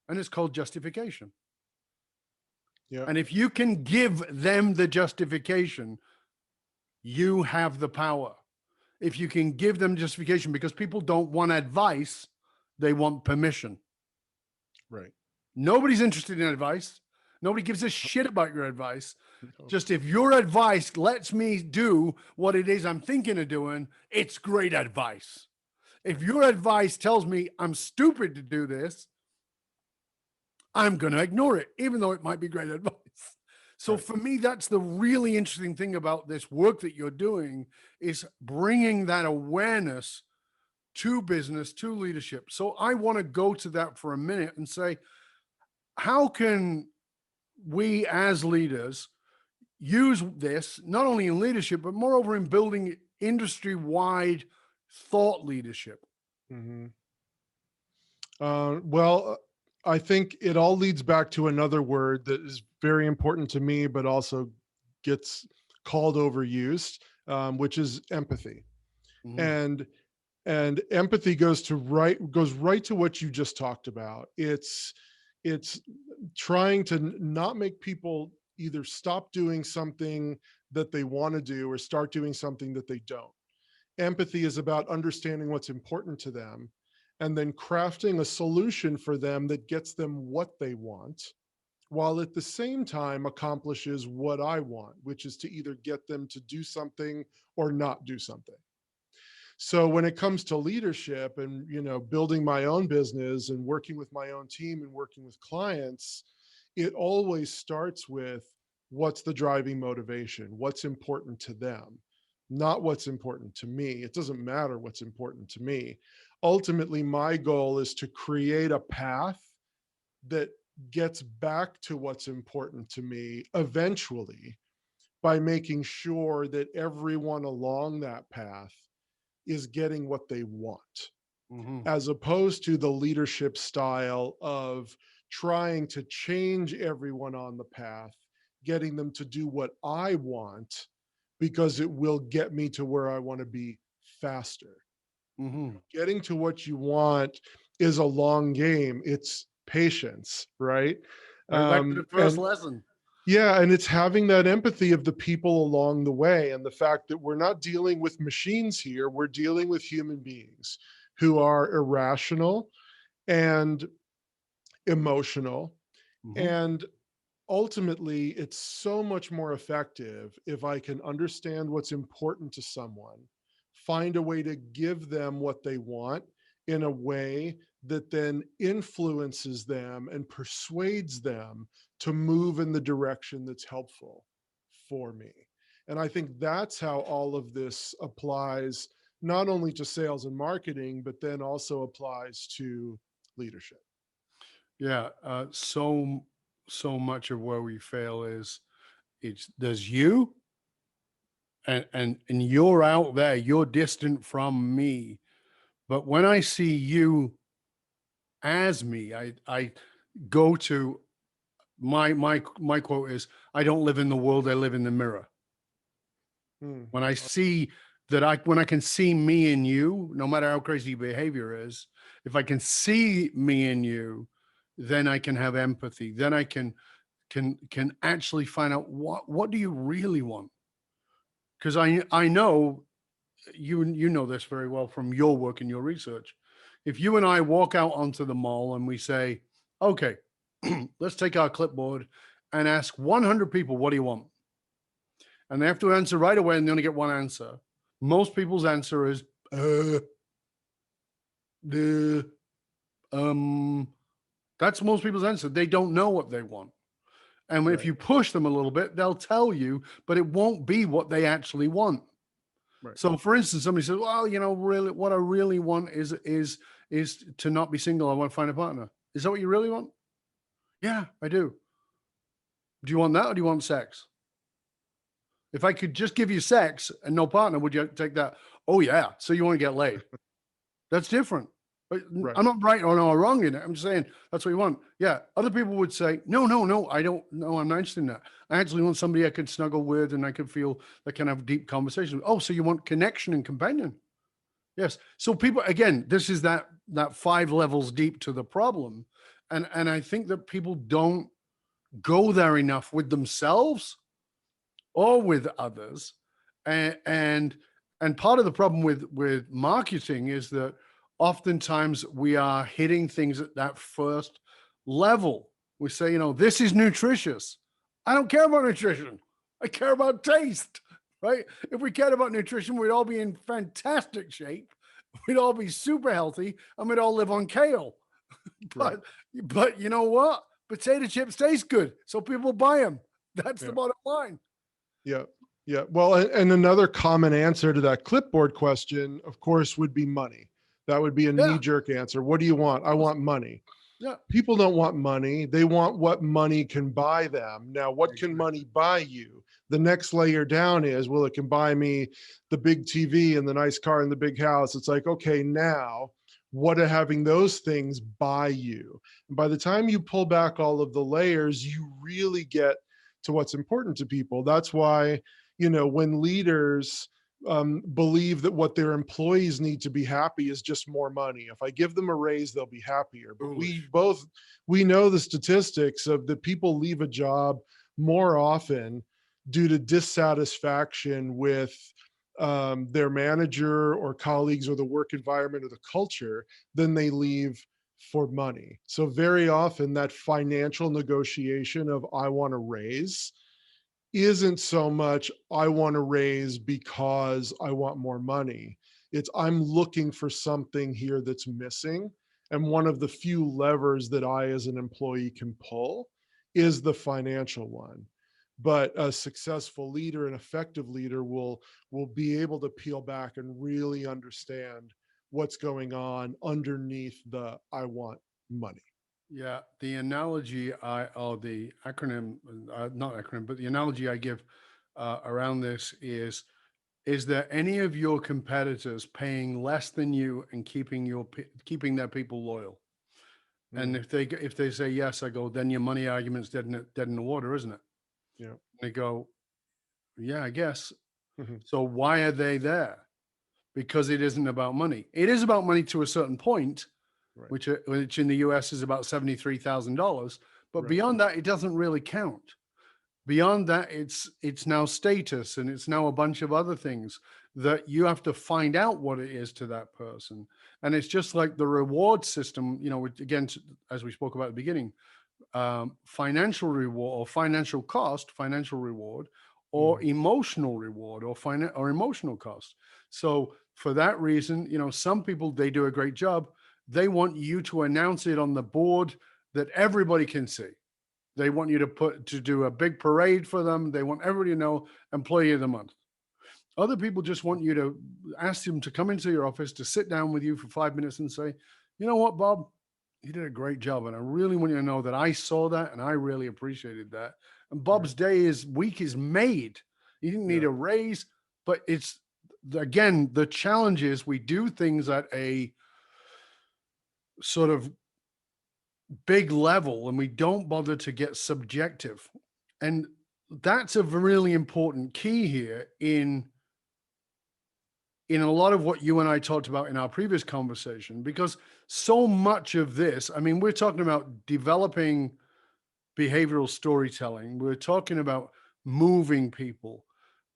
and it's called justification. Yeah. And if you can give them the justification, you have the power. If you can give them justification, because people don't want advice, they want permission. Right. Nobody's interested in advice. Nobody gives a shit about your advice. No. Just if your advice lets me do what it is I'm thinking of doing, it's great advice. If your advice tells me I'm stupid to do this, I'm going to ignore it, even though it might be great advice. So right. For me, that's the really interesting thing about this work that you're doing, is bringing that awareness to business, to leadership. So I want to go to that for a minute and say, how can we as leaders use this, not only in leadership, but moreover in building industry-wide thought leadership? Mm-hmm. Well, I think it all leads back to another word that is very important to me, but also gets called overused, which is empathy. Mm-hmm. And empathy goes right to what you just talked about. It's trying to not make people either stop doing something that they want to do or start doing something that they don't. Empathy is about understanding what's important to them and then crafting a solution for them that gets them what they want, while at the same time accomplishes what I want, which is to either get them to do something or not do something. So when it comes to leadership and, you know, building my own business and working with my own team and working with clients, it always starts with what's the driving motivation, what's important to them, not what's important to me. It doesn't matter what's important to me. Ultimately, my goal is to create a path that gets back to what's important to me eventually, by making sure that everyone along that path is getting what they want, as opposed to the leadership style of trying to change everyone on the path, getting them to do what I want because it will get me to where I want to be faster. Getting to what you want is a long game. It's patience, right? Back to the first lesson. Yeah, and it's having that empathy of the people along the way, and the fact that we're not dealing with machines here, we're dealing with human beings who are irrational and emotional. And ultimately, it's so much more effective if I can understand what's important to someone, find a way to give them what they want in a way that then influences them and persuades them to move in the direction that's helpful for me. And I think that's how all of this applies, not only to sales and marketing, but then also applies to leadership. Yeah. So much of where we fail is there's you and you're out there, you're distant from me. But when I see you as me, I go to my quote is, I don't live in the world, I live in the mirror. Hmm. When I see when I can see me in you, no matter how crazy your behavior is, if I can see me in you, then I can have empathy. Then I can actually find out what do you really want? Because I know you know this very well from your work and your research. If you and I walk out onto the mall and we say, okay, let's take our clipboard and ask 100 people, what do you want? And they have to answer right away and they only get one answer. Most people's answer is, that's most people's answer. They don't know what they want. And if Right. you push them a little bit, they'll tell you, but it won't be what they actually want. Right. So, for instance, somebody says, "Well, really, what I really want is to not be single. I want to find a partner." Is that what you really want? Yeah, I do. Do you want that, or do you want sex? If I could just give you sex and no partner, would you take that? Oh yeah. So you want to get laid? That's different. But Right. I'm not right or no wrong in it. I'm just saying that's what you want. Yeah. Other people would say, no, I don't. No, I'm not interested in that. I actually want somebody I could snuggle with and I could feel that can have deep conversation. Oh, so you want connection and companion? Yes. So people, again, this is that 5 levels deep to the problem, and I think that people don't go there enough with themselves or with others, and part of the problem with marketing is that oftentimes we are hitting things at that first level. We say, this is nutritious. I don't care about nutrition. I care about taste, right? If we cared about nutrition, we'd all be in fantastic shape. We'd all be super healthy and we'd all live on kale. Right. But you know what? Potato chips taste good, so people buy them. That's the Yeah. bottom line. Yeah. Yeah. Well, and another common answer to that clipboard question, of course, would be money. That would be a Yeah. knee-jerk answer. What do you want? I want money. Yeah. People don't want money. They want what money can buy them. Now, what can money buy you? The next layer down is, well, it can buy me the big TV and the nice car and the big house. It's like, okay, now what are having those things buy you? And by the time you pull back all of the layers, you really get to what's important to people. That's why, when leaders believe that what their employees need to be happy is just more money. If I give them a raise, they'll be happier. But Foolish. we know the statistics of the people leave a job more often due to dissatisfaction with their manager or colleagues or the work environment or the culture than they leave for money. So very often that financial negotiation of I want to raise isn't so much I want to raise because I want more money. It's I'm looking for something here that's missing. And one of the few levers that I, as an employee, can pull is the financial one. But a successful leader, an effective leader, will be able to peel back and really understand what's going on underneath the I want money. Yeah, the analogy or the acronym, not acronym, but the analogy I give around this is there any of your competitors paying less than you and keeping their people loyal? And Mm, if they say yes, I go, then your money argument's dead in the water, isn't it? yeah. They go, yeah, I guess. Mhm. So why are they there? Because it isn't about money. It is about money to a certain point, Right. which in the US is about $73,000. But Right. beyond that, it doesn't really count. Beyond that, it's now status and it's now a bunch of other things that you have to find out what it is to that person. And it's just like the reward system, again, as we spoke about at the beginning, financial reward or financial cost, financial reward, or Mhm. emotional reward or emotional cost. So for that reason, some people, they do a great job they want you to announce it on the board that everybody can see. They want you to do a big parade for them. They want everybody to know Employee of the Month. Other people just want you to ask them to come into your office, to sit down with you for 5 minutes and say, you know what, Bob, you did a great job. And I really want you to know that I saw that and I really appreciated that. And Bob's week is made. He didn't need a raise, but it's, again, the challenge is we do things at a sort of big level and we don't bother to get subjective. And that's a really important key here in a lot of what you and I talked about in our previous conversation, because so much of this, I mean, we're talking about developing behavioral storytelling. We're talking about moving people,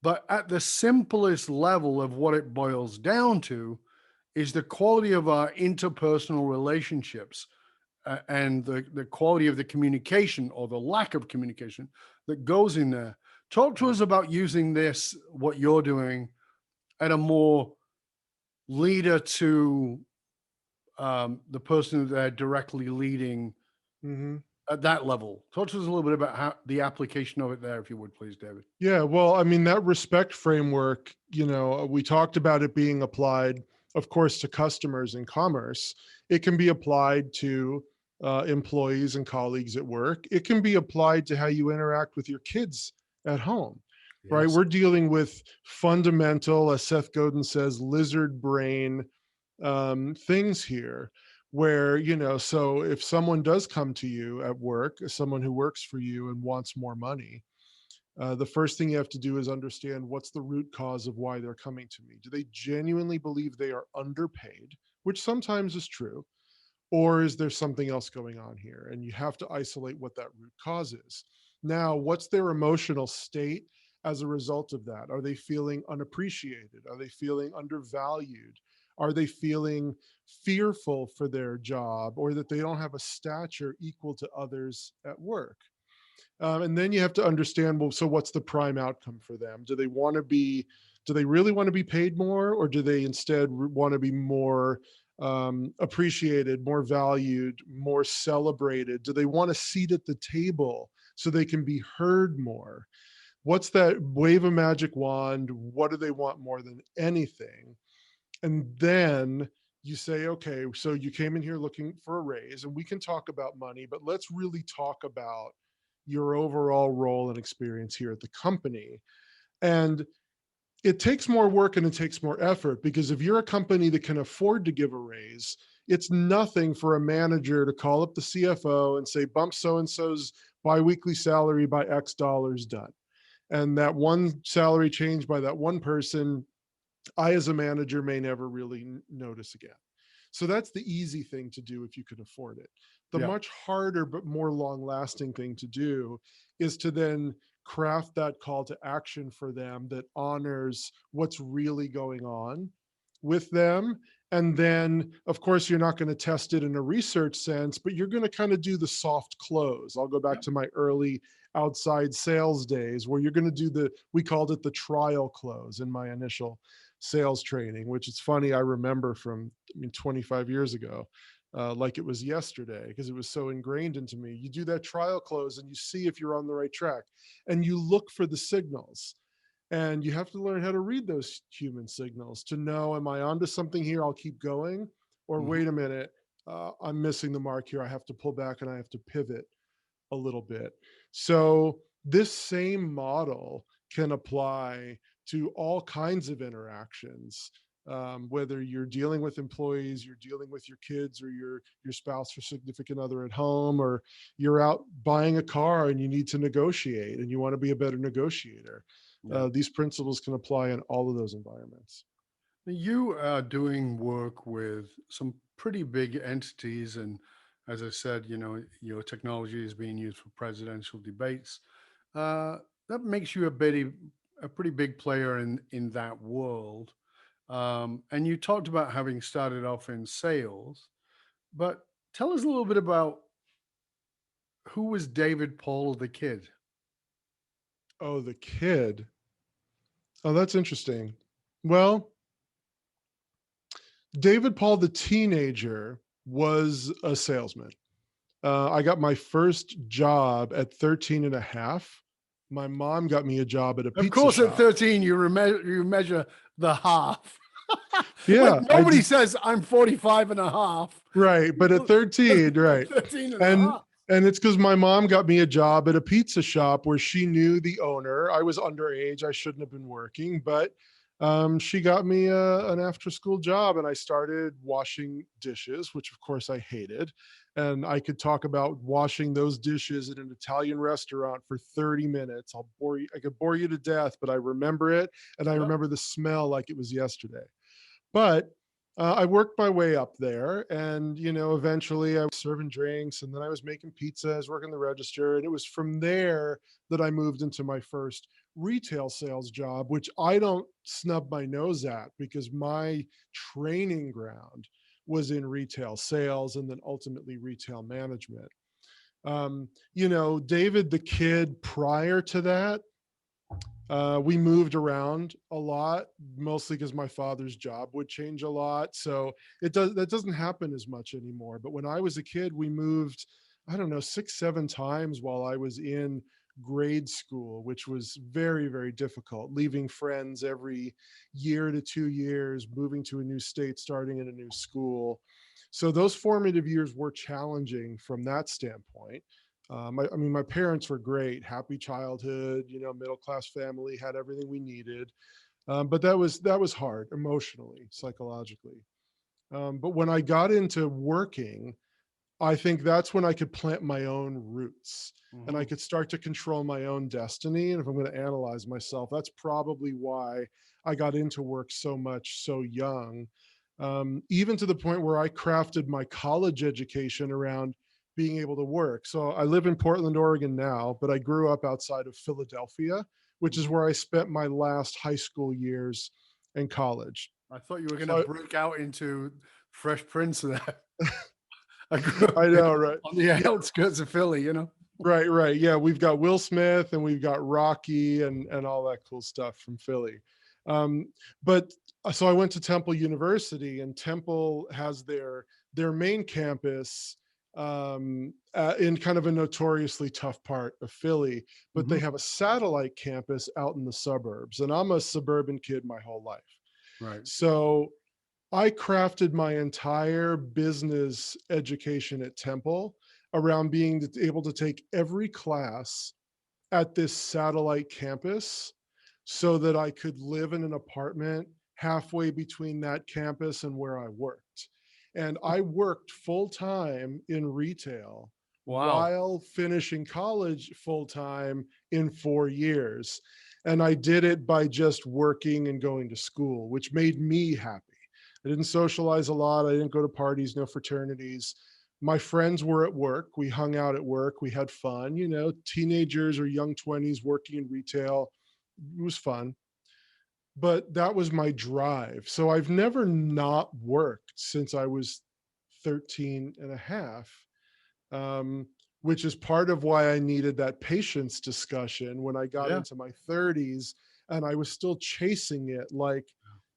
but at the simplest level of what it boils down to is the quality of our interpersonal relationships and the quality of the communication or the lack of communication that goes in there. Talk to us about using this, what you're doing, at a more leader to the person that they're directly leading at that level. Talk to us a little bit about how the application of it there, if you would, please, David. Yeah, well, I mean, that respect framework, we talked about it being applied, of course, to customers in commerce. It can be applied to employees and colleagues at work. It can be applied to how you interact with your kids at home, right? Yes. We're dealing with fundamental, as Seth Godin says, lizard brain things here where, so if someone does come to you at work, someone who works for you and wants more money, the first thing you have to do is understand what's the root cause of why they're coming to me. Do they genuinely believe they are underpaid, which sometimes is true, or is there something else going on here? And you have to isolate what that root cause is. Now, what's their emotional state as a result of that? Are they feeling unappreciated? Are they feeling undervalued? Are they feeling fearful for their job, or that they don't have a stature equal to others at work? And then you have to understand, well, so what's the prime outcome for them? Do they really want to be paid more, or do they instead want to be more appreciated, more valued, more celebrated? Do they want a seat at the table so they can be heard more? What's that wave a magic wand? What do they want more than anything? And then you say, okay, so you came in here looking for a raise, and we can talk about money, but let's really talk about your overall role and experience here at the company. And it takes more work and it takes more effort, because if you're a company that can afford to give a raise, it's nothing for a manager to call up the CFO and say, bump so-and-so's biweekly salary by X dollars, done. And that one salary change by that one person, I, as a manager, may never really notice again. So that's the easy thing to do if you can afford it. The much harder but more long-lasting thing to do is to then craft that call to action for them that honors what's really going on with them. And then, of course, you're not going to test it in a research sense, but you're going to kind of do the soft close. I'll go back to my early outside sales days, where you're going to do we called it the trial close in my initial sales training, which it's funny, I remember from 25 years ago, like it was yesterday, because it was so ingrained into me. You do that trial close and you see if you're on the right track, and you look for the signals. And you have to learn how to read those human signals to know, am I onto something here? I'll keep going. Or wait a minute, I'm missing the mark here. I have to pull back and I have to pivot a little bit. So this same model can apply to all kinds of interactions, whether you're dealing with employees, you're dealing with your kids or your spouse or significant other at home, or you're out buying a car and you need to negotiate and you want to be a better negotiator. These principles can apply in all of those environments. You are doing work with some pretty big entities, and as I said, your technology is being used for presidential debates. That makes you a pretty big player in that world. And you talked about having started off in sales, but tell us a little bit about who was David Paull, the kid. Oh, the kid. Oh, that's interesting. Well, David Paull, the teenager, was a salesman. I got my first job at 13 and a half. My mom got me a job at a Of pizza course, at shop. 13, you measure the half. Yeah, Like, nobody says I'm 45 and a half. right. But at 13, right. 13 and a And half. and it's because my mom got me a job at a pizza shop where she knew the owner. I was underage. I shouldn't have been working, but she got me an after-school job, and I started washing dishes, which of course I hated. And I could talk about washing those dishes at an Italian restaurant for 30 minutes. I'll bore you. I could bore you to death, but I remember it, and I remember the smell like it was yesterday. But I worked my way up there, and eventually I was serving drinks, and then I was making pizza. I was working the register, and it was from there that I moved into my first retail sales job, which I don't snub my nose at because my training ground was in retail sales and then ultimately retail management. David, the kid prior to that, we moved around a lot, mostly because my father's job would change a lot. So that doesn't happen as much anymore. But when I was a kid, we moved, I don't know, 6, 7 times while I was in grade school, which was very, very difficult, leaving friends every year to 2 years, moving to a new state, starting in a new school. So those formative years were challenging from that standpoint. I mean, my parents were great, happy childhood, middle-class family, had everything we needed. But that was hard emotionally, psychologically. But when I got into working, I think that's when I could plant my own roots and I could start to control my own destiny. And if I'm going to analyze myself, that's probably why I got into work so much, so young, even to the point where I crafted my college education around being able to work. So I live in Portland, Oregon now, but I grew up outside of Philadelphia, which is where I spent my last high school years and college. I thought you were going So to break out into Fresh Prince there. I grew up I know, right? on the outskirts of Philly, Right. Yeah, we've got Will Smith and we've got Rocky and all that cool stuff from Philly. But so I went to Temple University, and Temple has their main campus in kind of a notoriously tough part of Philly, but they have a satellite campus out in the suburbs. And I'm a suburban kid my whole life. Right. So I crafted my entire business education at Temple around being able to take every class at this satellite campus so that I could live in an apartment halfway between that campus and where I worked. And I worked full time in retail while finishing college full time in 4 years. And I did it by just working and going to school, which made me happy. I didn't socialize a lot. I didn't go to parties, no fraternities. My friends were at work. We hung out at work. We had fun, teenagers or young 20s working in retail. It was fun. But that was my drive. So I've never not worked since I was 13 and a half, which is part of why I needed that patience discussion when I got into my 30s and I was still chasing it like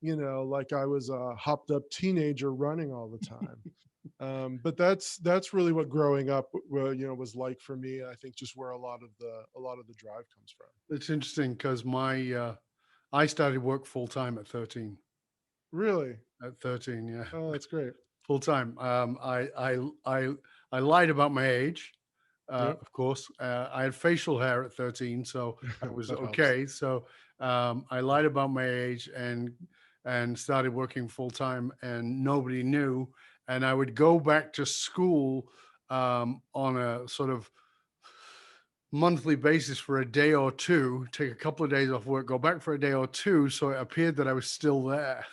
I was a hopped up teenager running all the time. But that's really what growing up, was like for me. And I think just where a lot of the drive comes from. It's interesting because I started work full time at 13. Really? At 13, yeah. Oh, that's great. Full time. I lied about my age. Of course, I had facial hair at 13, so I was okay. Helps. So I lied about my age and started working full time, and nobody knew. And I would go back to school on a sort of monthly basis for a day or two, take a couple of days off work, go back for a day or two, so it appeared that I was still there.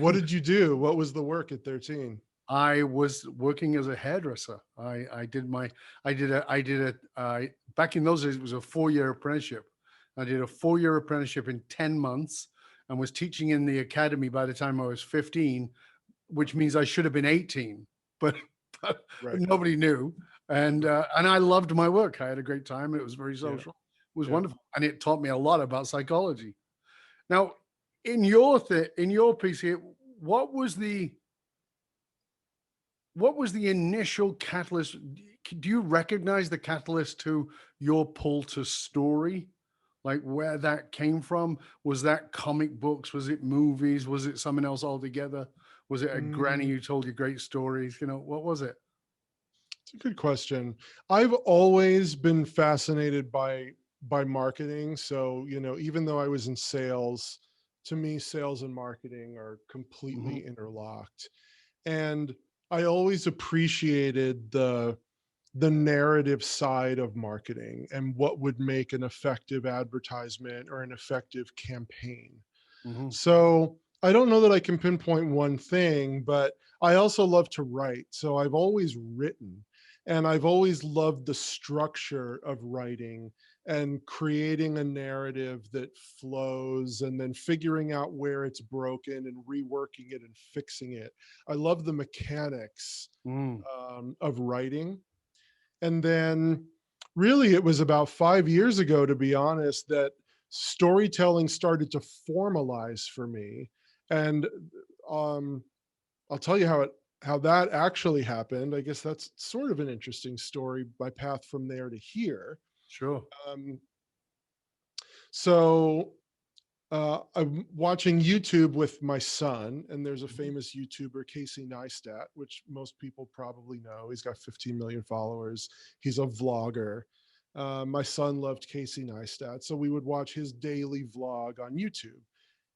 What did you do? What was the work at 13? I was working as a hairdresser. Back in those days, it was a 4-year apprenticeship. I did a 4-year apprenticeship in 10 months and was teaching in the academy by the time I was 15, which means I should have been 18, but nobody knew. And I loved my work. I had a great time. It was very social. It was wonderful. And it taught me a lot about psychology. Now, in your piece here, what was the what was the initial catalyst? Do you recognize the catalyst to your pull to story? Like where that came from? Was that comic books? Was it movies? Was it something else altogether? Was it a granny Mm, who told you great stories? What was it? it's a good question. I've always been fascinated by marketing. So, even though I was in sales, to me, sales and marketing are Hmm. completely interlocked. And I always appreciated the narrative side of marketing and what would make an effective advertisement or an effective campaign. Hmm. So I don't know that I can pinpoint one thing, but I also love to write. So I've always written, and I've always loved the structure of writing and creating a narrative that flows and then figuring out where it's broken and reworking it and fixing it. I love the mechanics Mm. of writing. And then really it was about 5 years ago, to be honest, that storytelling started to formalize for me. And um, I'll tell you how that actually happened. I guess that's sort of an interesting story, my path from there to here. Sure. Um, so I'm watching YouTube with my son, and there's a Mhm. famous YouTuber, Casey Neistat, which most people probably know. He's got 15 million followers. He's a vlogger. My son loved Casey Neistat, so we would watch his daily vlog on YouTube.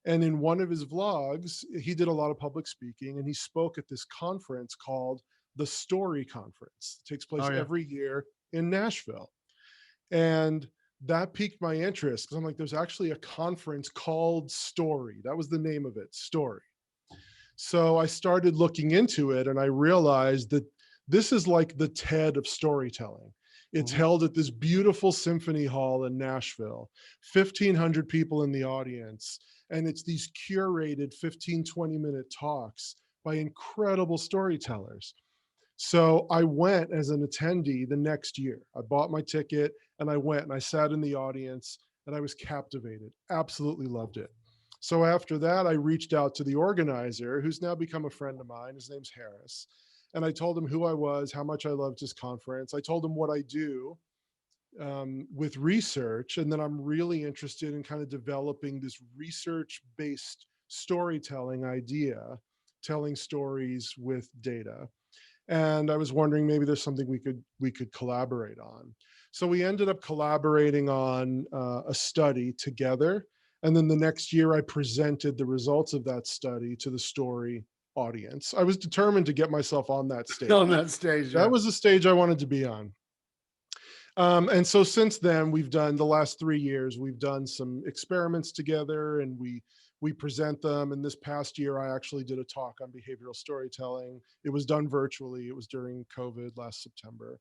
And in one of his vlogs, he did a lot of public speaking, and he spoke at this conference called the Story Conference. It takes Oh place yeah. every year in Nashville. And that piqued my interest because I'm like, there's actually a conference called Story. That was the name of it, Story. So I started looking into it and I realized that this is like the TED of storytelling. It's Hmm. held at this beautiful symphony hall in Nashville, 1,500 people in the audience. And it's these curated 15, 20-minute talks by incredible storytellers. So I went as an attendee the next year. I bought my ticket and I went and I sat in the audience and I was captivated. Absolutely loved it. So after that, I reached out to the organizer, who's now become a friend of mine. His name's Harris. And I told him who I was, how much I loved his conference. I told him what I do with research. And then I'm really interested in kind of developing this research based storytelling idea, telling stories with data. And I was wondering maybe there's something we could collaborate on. So we ended up collaborating on a study together, and then the next year I presented the results of that study to the story audience. I was determined to get myself on that On stage. that stage, That yeah. was the stage I wanted to be on. And so since then, we've done the last 3 years, we've done some experiments together and we present them. And this past year, I actually did a talk on behavioral storytelling. It was done virtually. It was during COVID last September.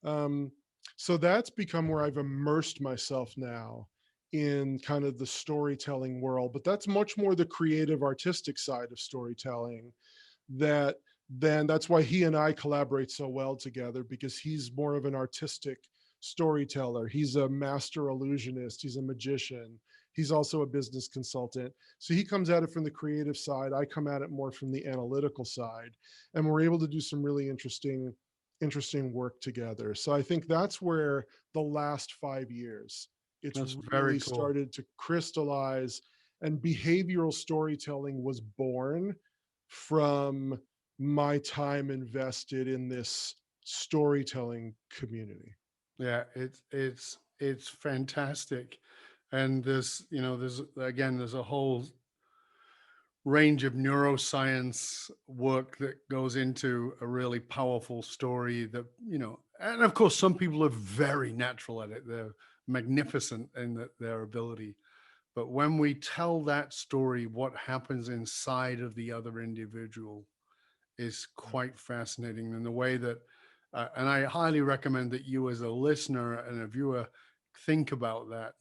Um, so that's become where I've immersed myself now in kind of the storytelling world, but that's much more the creative artistic side of storytelling that then that's why he and I collaborate so well together because he's more of an artistic storyteller. He's a master illusionist, he's a magician, he's also a business consultant. So he comes at it from the creative side, I come at it more from the analytical side, and we're able to do some really interesting work together. So I think that's where the last 5 years it's That's very really cool. started to crystallize, and behavioral storytelling was born from my time invested in this storytelling community. Yeah, it's fantastic. And there's again, there's a whole range of neuroscience work that goes into a really powerful story that, and of course, some people are very natural at it. They're magnificent in their ability. But when we tell that story, what happens inside of the other individual is quite fascinating in the way that, and I highly recommend that you as a listener and a viewer think about that,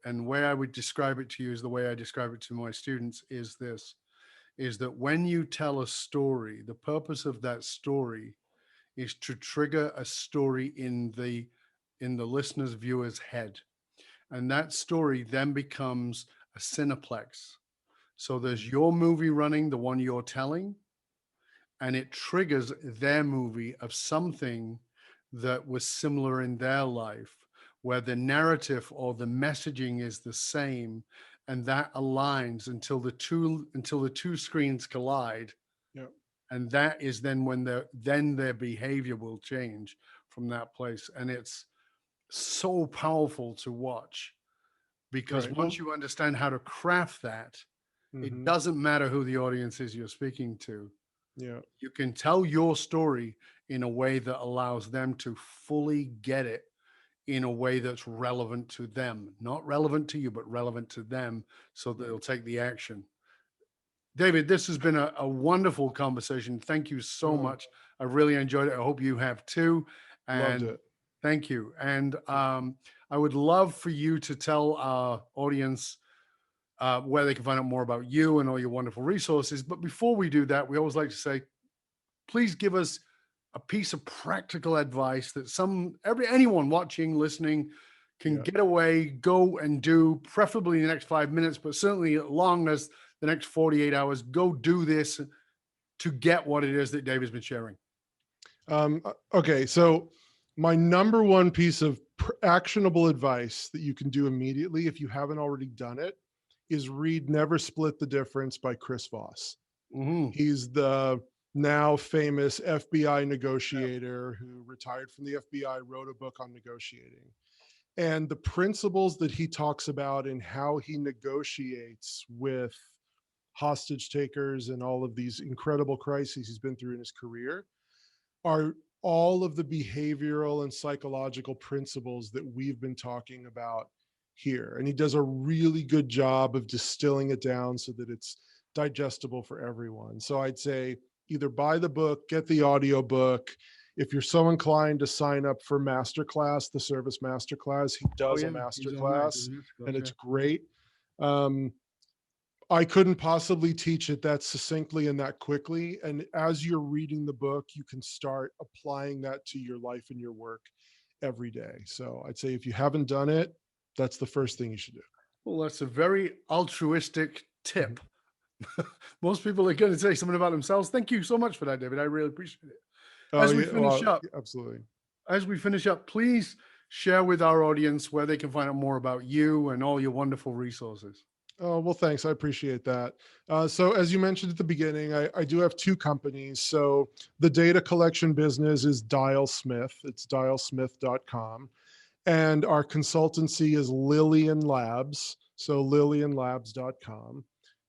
and way I would describe it to you is the way I describe it to my students is that when you tell a story, the purpose of that story is to trigger a story in the listener's viewer's head. And that story then becomes a cineplex. So there's your movie running, the one you're telling, and it triggers their movie of something that was similar in their life, where the narrative or the messaging is the same, and that aligns until the two screens collide. Yeah. And that is then when their behavior will change from that place. And it's so powerful to watch, because Right. once you understand how to craft that, it doesn't matter who the audience is you're speaking to. Yeah. You can tell your story in a way that allows them to fully get it in a way that's relevant to them, not relevant to you, but relevant to them, so that they'll take the action. David, this has been a wonderful conversation. Thank you so much. I really enjoyed it. I hope you have too. Loved And it. thank you. And I would love for you to tell our audience where they can find out more about you and all your wonderful resources. But before we do that, we always like to say, please give us a piece of practical advice that anyone watching, listening can get away, go and do, preferably in the next 5 minutes, but certainly as long as the next 48 hours, go do this to get what it is that David's been sharing. Okay, so my number one piece of actionable advice that you can do immediately, if you haven't already done it, is read Never Split the Difference by Chris Voss. He's the now famous FBI negotiator who retired from the FBI, wrote a book on negotiating. And the principles that he talks about in how he negotiates with hostage takers and all of these incredible crises he's been through in his career are all of the behavioral and psychological principles that we've been talking about here. And he does a really good job of distilling it down so that it's digestible for everyone. So I'd say either buy the book, get the audio book. If you're so inclined to sign up for Masterclass, the Service Masterclass, he does a Masterclass, and it's great. I couldn't possibly teach it that succinctly and that quickly. And as you're reading the book, you can start applying that to your life and your work every day. So I'd say if you haven't done it, that's the first thing you should do. Well, that's a very altruistic tip. Most people are going to say something about themselves. Thank you so much for that, David. I really appreciate it. As we finish up, absolutely. As we finish up, please share with our audience where they can find out more about you and all your wonderful resources. Oh, well, thanks. I appreciate that. So as you mentioned at the beginning, I do have two companies. So the data collection business is Dialsmith. It's dialsmith.com. And our consultancy is Lillian Labs. So lillianlabs.com.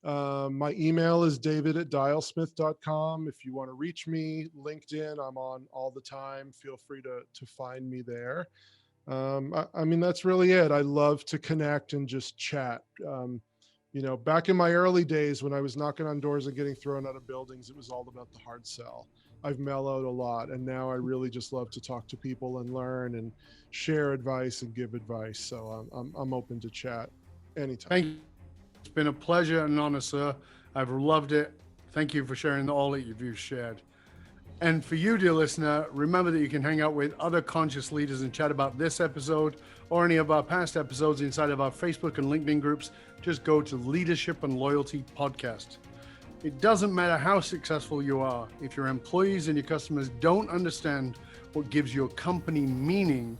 My email is david@dialsmith.com. If you want to reach me, LinkedIn, I'm on all the time. Feel free to find me there. I mean, that's really it. I love to connect and just chat. Back in my early days when I was knocking on doors and getting thrown out of buildings, it was all about the hard sell. I've mellowed a lot, and now I really just love to talk to people and learn and share advice and give advice. So I'm open to chat anytime. Thank you. It's been a pleasure and an honor, sir. I've loved it. Thank you for sharing all that you've shared. And for you, dear listener, remember that you can hang out with other conscious leaders and chat about this episode or any of our past episodes inside of our Facebook and LinkedIn groups. Just go to Leadership and Loyalty Podcast. It doesn't matter how successful you are. If your employees and your customers don't understand what gives your company meaning,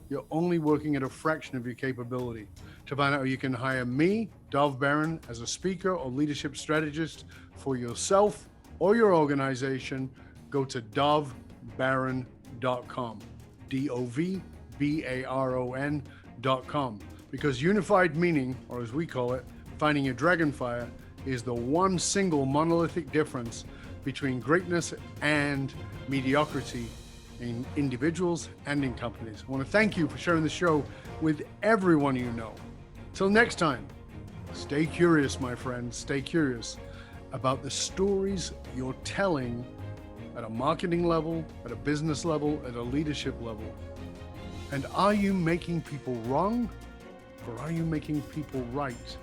you're only working at a fraction of your capability. To find out how you can hire me, Dov Baron, as a speaker or leadership strategist for yourself or your organization, go to dovbaron.com, dovbaron.com, because unified meaning, or as we call it, finding your dragonfire, is the one single monolithic difference between greatness and mediocrity in individuals and in companies. I want to thank you for sharing the show with everyone you know. Till next time, stay curious, my friends. Stay curious about the stories you're telling at a marketing level, at a business level, at a leadership level. And are you making people wrong, or are you making people right?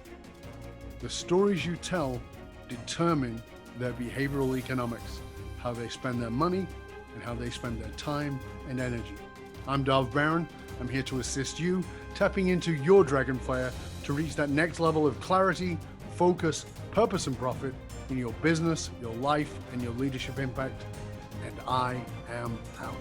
The stories you tell determine their behavioral economics, how they spend their money, and how they spend their time and energy. I'm Dov Baron. I'm here to assist you tapping into your dragonfire to reach that next level of clarity, focus, purpose, and profit in your business, your life, and your leadership impact. And I am out.